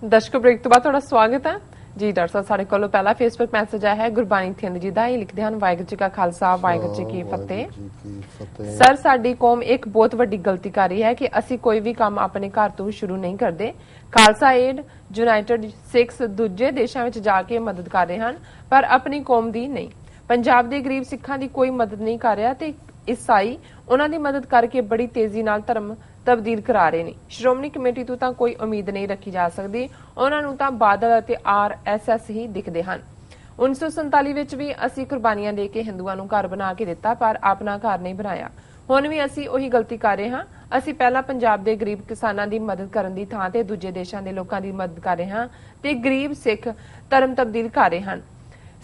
दर्शकों ब्रेक तो बाद थोड़ा स्वागत है जी। डॉक्टर साहब साढ़े कोलों पहला फेसबुक मैसेज आया है गुरबाणी थिंद जी का। ये लिखते हैं वाहिगुरू जी का खालसा वाहिगुरू जी की फतेह। सर साडी कौम एक बहुत वड्डी गलती कर रही है कि असी कोई भी काम अपने घर तो शुरू नहीं करते। खालसा एड यूनाइटेड सिक्स दूजे देशों में जाके मदद कर रहे हैं पर अपनी कौम की नहीं। पंजाब के गरीब सिखां की कोई मदद नहीं कर रहा ते ईसाई उन्हां दी मदद करके बड़ी तेजी नाल धर्म तब्दील करा रहे ने। श्रोमणी कमेटी तो तां कोई उम्मीद नहीं रखी जा सकती। उन्हां नूं तां बादल अते RSS ही दिखदे हन। 1947 विच भी असी कुर्बानियां दे के हिंदुआं नूं घर बना के दिता पर अपना घर नहीं बनाया। हुण भी असी उही गलती कर रहे हां। असी पहला पंजाब दे गरीब किसानां दी मदद करन दी थां ते दूजे देशां दे लोकां दी मदद कर रहे हां ते गरीब सिख धर्म तब्दील कर रहे हन।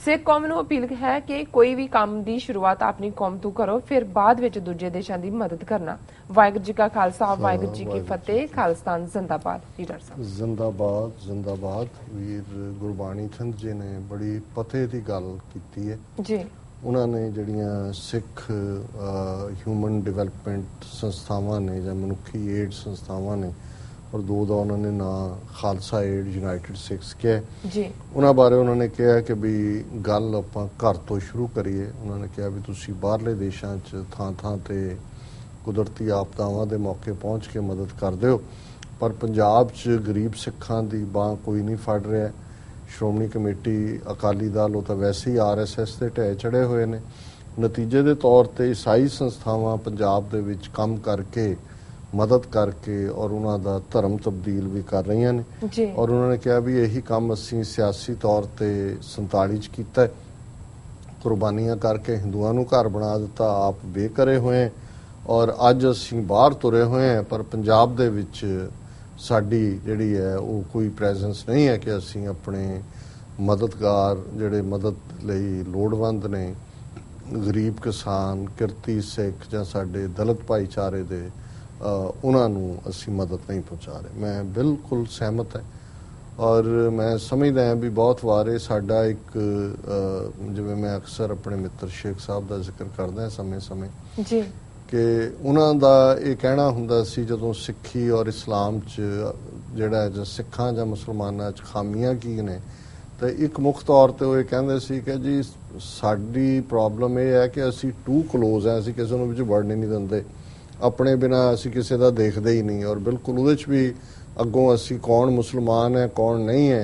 सिख कौम नूं अपील है कि कोई भी काम की शुरुआत अपनी कौम तो करो फिर बाद विच दूजे देशों की मदद करना। वाहिगुरू जी का खालसा वाहिगुरू जी की फतेह। खालिस्तान जिंदाबाद। जी डॉक्टर साहब जिंदाबाद जिंदाबाद। वीर गुरबाणी थिंद जी ने बड़ी पते की गल की है जी। उन्होंने जड़ियां सिख ह्यूमन डिवेलपमेंट संस्थावां ने या मनुखी एड संस्थावां ने और दो का उन्होंने ना खालसा एड यूनाइटेड सिक्स किया जी। उन्होंने बारे उन्होंने कहा कि भी गल आपां घर तो शुरू करिए। उन्होंने कहा भी तुसीं बाहरले देशों च थां थां ते कुदरती आपदावां दे मौके पहुँच के मदद कर दिओ पर पंजाब च गरीब सिखां दी बांह कोई नहीं फड़ रहा। श्रोमणी कमेटी अकाली दल तो वैसे ही RSS के ढे चढ़े हुए ने। नतीजे के तौर पर ईसाई संस्थावां पंजाब दे विच काम करके मदद करके और उन्हों का धर्म तब्दील भी कर रही ने। और उन्होंने कहा भी यही काम असी सियासी तौर पर 47 किया। कुर्बानियां करके हिंदुओं को घर बना दिता, आप बेघरे हुए और अज असी बाहर तुरे हुए हैं पर पंजाब दे विच साडी जिहड़ी है वो कोई प्रेजेंस नहीं है कि असी अपने मददगार जिहड़े मदद लई लोड़वंद ने गरीब किसान किरती सिख जां साडे दलित भाईचारे दे उन्होंने असी मदद नहीं पहुँचा रहे। मैं बिल्कुल सहमत है और मैं समझदा भी बहुत वारे साडा एक जिवें मैं अक्सर अपने मित्र शेख साहब का जिक्र करदा समय समय जी कि उन्हों का यह कहना हुंदा सी जदों सिक्खी और इस्लाम च जिहड़ा सिखां जां मुसलमानां च खामियां की ने तो एक मुख्य तौर पर वो कहते सी कि जी साडी प्रॉब्लम यह है कि असी टू क्लोज है, असी किसी नूं विच वड़न नहीं दिंदे, अपने बिना असी किसी का देखते ही नहीं और बिल्कुल उहदे च भी अगों असी कौन मुसलमान है कौन नहीं है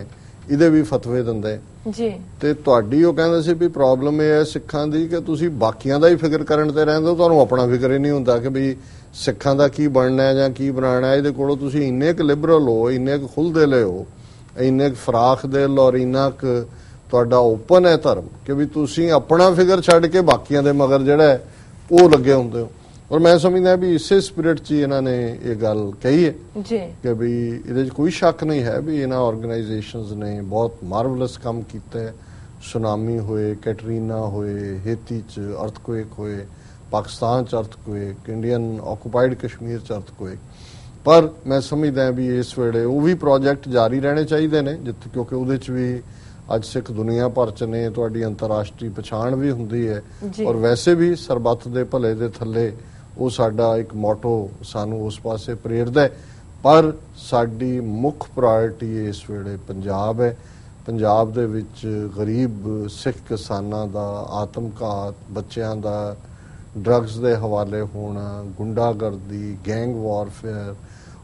इहदे भी फतवे दिंदे जी। ते तुहाडी ओह कहंदे सी भी प्रॉब्लम यह है सिखां दी कि तुसीं बाकियां दा ही फिक्र करन ते रहिंदे हो, तुहानूं अपना फिक्र ही नहीं हुंदा कि भी सिखां दा की बनना है जां की बनाना है। इहदे कोलों तुसीं इन्ने क लिबरल हो, इन्ने क खुलदिल हो, इन्ने क फराख दिल और इन्ना क तुहाडा ओपन है धर्म कि भी तुसीं अपना फिक्र छड्ड के बाकियां दे मगर जिहड़ा है ओह लगे हुंदे हो। और मैं समझदा भी इसे स्पिरिट च इन्होंने ये गल कही है जी कि भी ये कोई शक नहीं है भी इन्होंने ऑर्गेनाइजेशंस ने बहुत मार्वलस काम किया है। सुनामी होए, कैटरीना होए, हेती च अर्थक्वेक होए, पाकिस्तान च अर्थक्वेक, इंडियन ऑक्यूपाइड कश्मीर च अर्थक्वेक। पर मैं समझदा भी इस वेले वो भी प्रोजेक्ट जारी रहने चाहिए ने जिथे क्योंकि उहदे च भी अज सिख दुनिया भर च ने तुहाडी अंतरराष्ट्रीय पछाण भी हुंदी है और वैसे भी सरबत दे भले दे थल्ले वो साडा एक मोटो सानू उस पासे प्रेरदा है। पर साडी मुख प्रायोरिटी इस वेले पंजाब है। पंजाब दे विच गरीब सिख किसानां दा आतमघात, बच्चों का ड्रग्स दे हवाले होना, गुंडागर्दी, गैंग वॉरफेयर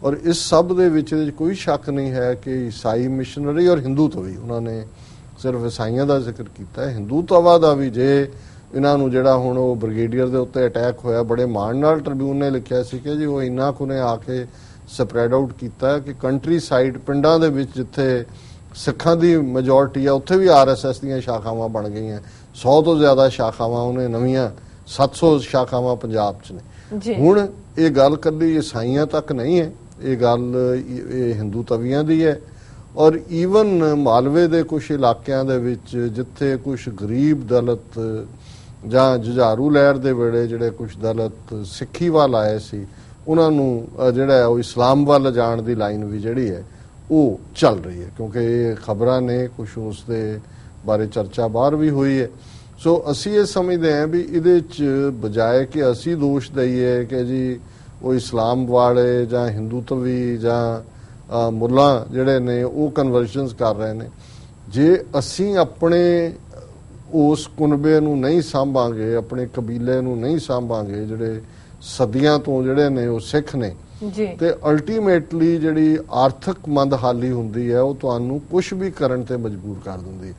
और इस सब दे विच कोई शक नहीं है कि ईसाई मिशनरी और हिंदूत्व उन्होंने सिर्फ ईसाइयों का जिक्र किया, हिंदूत्व का भी जे इन्हों जिहड़ा हुण वो ब्रिगेडियर के उत्ते अटैक होया बड़े मान नाल ट्रिब्यून ने लिखिया सी कि जी वो इन्ना कुछ ने आके स्प्रैड आउट किया कि कंट्री साइड पिंडां दे विच जिथे सिखां दी मेजोरिटी है उत्थे भी RSS दीयां शाखावां बन गई हैं। 100 तो ज़्यादा शाखावां उन्हें नवीआं 700 शाखावां पंजाब च ने। हुण ये गल कल्ली ईसाइयां तक नहीं है, ये गल हिंदू तवियां दी है और ईवन मालवे दे कुछ इलाकिਆਂ दे विच जिथे कुछ गरीब दलित जां जुझारू लहर दे वेले जिहड़े कुछ दलित सिੱਖੀ वाल आए सी उन्हां नूं जिहड़ा वो इस्लाम वाल जाण दी लाइन भी जिहड़ी है वो चल रही है क्योंकि ये खबरां ने कुछ उस दे बारे चर्चा बाहर भी हुई है। सो असी ये समझते हैं भी इहदे च बजाय कि असी दोष दईए कि जी वो इस्लाम वाले जां हिंदूत्वी जां ਮੁੱਲਾਂ ਜਿਹੜੇ ਨੇ ਉਹ ਕਨਵਰਜਨਸ ਕਰ ਰਹੇ ਨੇ। ਜੇ ਅਸੀਂ ਆਪਣੇ ਉਸ ਕੁਨਬੇ ਨੂੰ ਨਹੀਂ ਸਾਂਭਾਂਗੇ, ਆਪਣੇ ਕਬੀਲੇ ਨੂੰ ਨਹੀਂ ਸਾਂਭਾਂਗੇ, ਜਿਹੜੇ ਸਦੀਆਂ ਤੋਂ ਜਿਹੜੇ ਨੇ ਉਹ ਸਿੱਖ ਨੇ, ਤੇ ਅਲਟੀਮੇਟਲੀ ਜਿਹੜੀ ਆਰਥਿਕ ਮੰਦਹਾਲੀ ਹੁੰਦੀ ਹੈ ਉਹ ਤੁਹਾਨੂੰ ਕੁਝ ਵੀ ਕਰਨ ਤੇ ਮਜਬੂਰ ਕਰ ਦਿੰਦੀ।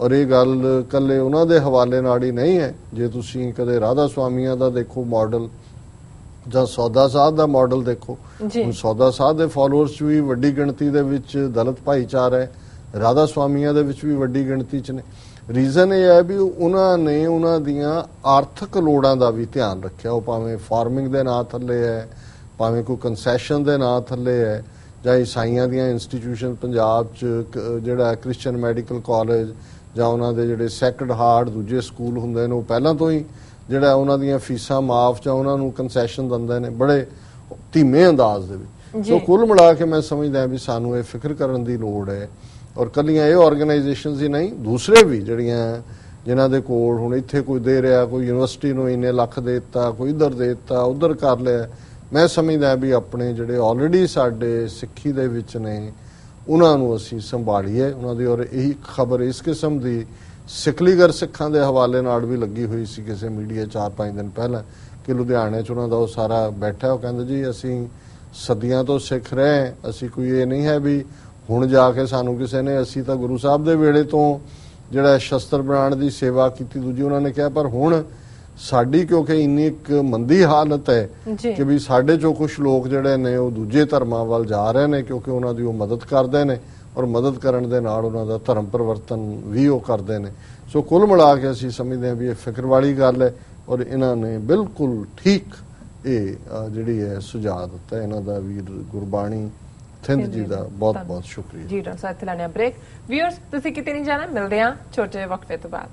ਔਰ ਇਹ ਗੱਲ ਕੱਲੇ ਉਹਨਾਂ ਦੇ ਹਵਾਲੇ ਨਾਲ ਹੀ ਨਹੀਂ ਹੈ। ਜੇ ਤੁਸੀਂ ਕਦੇ ਰਾਧਾ ਸਵਾਮੀਆਂ ਦਾ ਦੇਖੋ ਮਾਡਲ ਜਾਂ ਸੌਦਾ ਸਾਧ ਦਾ ਮਾਡਲ ਦੇਖੋ, ਸੌਦਾ ਸਾਧ ਦੇ ਫਾਲੋਅਰਸ ਵੀ ਵੱਡੀ ਗਿਣਤੀ ਦੇ ਵਿੱਚ ਦਲਿਤ ਭਾਈਚਾਰਾ ਹੈ, ਰਾਧਾ ਸਵਾਮੀਆਂ ਦੇ ਵਿੱਚ ਵੀ ਵੱਡੀ ਗਿਣਤੀ 'ਚ ਨੇ। ਰੀਜ਼ਨ ਇਹ ਹੈ ਵੀ ਉਹਨਾਂ ਨੇ ਉਹਨਾਂ ਦੀਆਂ ਆਰਥਿਕ ਲੋੜਾਂ ਦਾ ਵੀ ਧਿਆਨ ਰੱਖਿਆ। ਉਹ ਭਾਵੇਂ ਫਾਰਮਿੰਗ ਦੇ ਨਾਂ ਥੱਲੇ ਹੈ, ਭਾਵੇਂ ਕੋਈ ਕੰਸੈਸ਼ਨ ਦੇ ਨਾਂ ਥੱਲੇ ਹੈ, ਜਾਂ ਈਸਾਈਆਂ ਦੀਆਂ ਇੰਸਟੀਟਿਊਸ਼ਨ ਪੰਜਾਬ 'ਚ ਜਿਹੜਾ ਕ੍ਰਿਸਚੀਅਨ ਮੈਡੀਕਲ ਕਾਲਜ ਜਾਂ ਉਹਨਾਂ ਦੇ ਜਿਹੜੇ ਸੈਕਰਡ ਹਾਰਟ ਦੂਜੇ ਸਕੂਲ ਹੁੰਦੇ ਨੇ, ਉਹ ਪਹਿਲਾਂ ਤੋਂ ਹੀ ਜਿਹੜਾ ਉਹਨਾਂ ਦੀਆਂ ਫੀਸਾਂ ਮਾਫ ਜਾਂ ਉਹਨਾਂ ਨੂੰ ਕੰਸੈਸ਼ਨ ਦਿੰਦੇ ਨੇ ਬੜੇ ਧੀਮੇ ਅੰਦਾਜ਼ ਦੇ ਵਿੱਚ। ਸੋ ਕੁੱਲ ਮਿਲਾ ਕੇ ਮੈਂ ਸਮਝਦਾ ਵੀ ਸਾਨੂੰ ਇਹ ਫਿਕਰ ਕਰਨ ਦੀ ਲੋੜ ਹੈ। ਔਰ ਕੱਲੀਆਂ ਇਹ ਆਰਗੇਨਾਈਜੇਸ਼ਨਸ ਹੀ ਨਹੀਂ, ਦੂਸਰੇ ਵੀ ਜਿਨ੍ਹਾਂ ਦੇ ਕੋਲ ਹੁਣ ਇੱਥੇ ਕੋਈ ਦੇ ਰਿਹਾ, ਕੋਈ ਯੂਨੀਵਰਸਿਟੀ ਨੂੰ ਇੰਨੇ ਲੱਖ ਦੇ ਦਿੱਤਾ, ਕੋਈ ਇੱਧਰ ਦੇ ਦਿੱਤਾ, ਉੱਧਰ ਕਰ ਲਿਆ। ਮੈਂ ਸਮਝਦਾ ਵੀ ਆਪਣੇ ਜਿਹੜੇ ਆਲਰੇਡੀ ਸਾਡੇ ਸਿੱਖੀ ਦੇ ਵਿੱਚ ਨੇ ਉਹਨਾਂ ਨੂੰ ਅਸੀਂ ਸੰਭਾਲੀਏ ਉਹਨਾਂ ਦੀ। ਔਰ ਇਹੀ ਖਬਰ ਇਸ ਕਿਸਮ ਦੀ ਸਿਕਲੀਗਰ ਸਿੱਖਾਂ ਦੇ ਹਵਾਲੇ ਨਾਲ ਵੀ ਲੱਗੀ ਹੋਈ ਸੀ ਕਿਸੇ ਮੀਡੀਆ 4-5 ਦਿਨ ਪਹਿਲਾਂ ਕਿ ਲੁਧਿਆਣੇ 'ਚ ਉਹਨਾਂ ਦਾ ਉਹ ਸਾਰਾ ਬੈਠਾ। ਉਹ ਕਹਿੰਦੇ ਜੀ ਅਸੀਂ ਸਦੀਆਂ ਤੋਂ ਸਿੱਖ ਰਹੇ, ਅਸੀਂ ਕੋਈ ਇਹ ਨਹੀਂ ਹੈ ਵੀ ਹੁਣ ਜਾ ਕੇ ਸਾਨੂੰ ਕਿਸੇ ਨੇ, ਅਸੀਂ ਤਾਂ ਗੁਰੂ ਸਾਹਿਬ ਦੇ ਵੇਲੇ ਤੋਂ ਜਿਹੜਾ ਸ਼ਸਤਰ ਬਣਾਉਣ ਦੀ ਸੇਵਾ ਕੀਤੀ। ਦੂਜੀ ਉਹਨਾਂ ਨੇ ਕਿਹਾ ਪਰ ਹੁਣ ਸਾਡੀ ਕਿਉਂਕਿ ਇੰਨੀ ਇੱਕ ਮੰਦੀ ਹਾਲਤ ਹੈ ਕਿ ਵੀ ਸਾਡੇ ਚੋਂ ਕੁਝ ਲੋਕ ਜਿਹੜੇ ਨੇ ਉਹ ਦੂਜੇ ਧਰਮਾਂ ਵੱਲ ਜਾ ਰਹੇ ਨੇ ਕਿਉਂਕਿ ਉਹਨਾਂ ਦੀ ਉਹ ਮਦਦ ਕਰਦੇ ਨੇ ਔਰ ਮਦਦ ਕਰਨ ਦੇ ਨਾਲ ਉਹਨਾਂ ਦਾ ਧਰਮ ਪਰਿਵਰਤਨ ਵੀ ਉਹ ਕਰਦੇ ਨੇ। ਸੋ ਕੁੱਲ ਮਿਲਾ ਕੇ ਅਸੀਂ ਸਮਝਦੇ ਹਾਂ ਵੀ ਇਹ ਫਿਕਰ ਵਾਲੀ ਗੱਲ ਹੈ ਔਰ ਇਹਨਾਂ ਨੇ ਬਿਲਕੁਲ ਠੀਕ ਇਹ ਜਿਹੜੀ ਹੈ ਸੁਝਾਅ ਦਿੱਤਾ। ਇਹਨਾਂ ਦਾ ਵੀਰ ਗੁਰਬਾਣੀ ਥਿੰਦ ਜੀ ਦਾ ਬਹੁਤ ਬਹੁਤ ਸ਼ੁਕਰੀਆ ਜੀ। ਡਾਕਟਰ ਸਾਹਿਬ ਇੱਥੇ ਲੈਣੇ ਬ੍ਰੇਕ। ਵੀਅਰਸ ਤੁਸੀਂ ਕਿਤੇ ਨਹੀਂ ਜਾਣਾ, ਮਿਲਦੇ ਹਾਂ ਛੋਟੇ ਵਕਫੇ ਤੋਂ ਬਾਅਦ।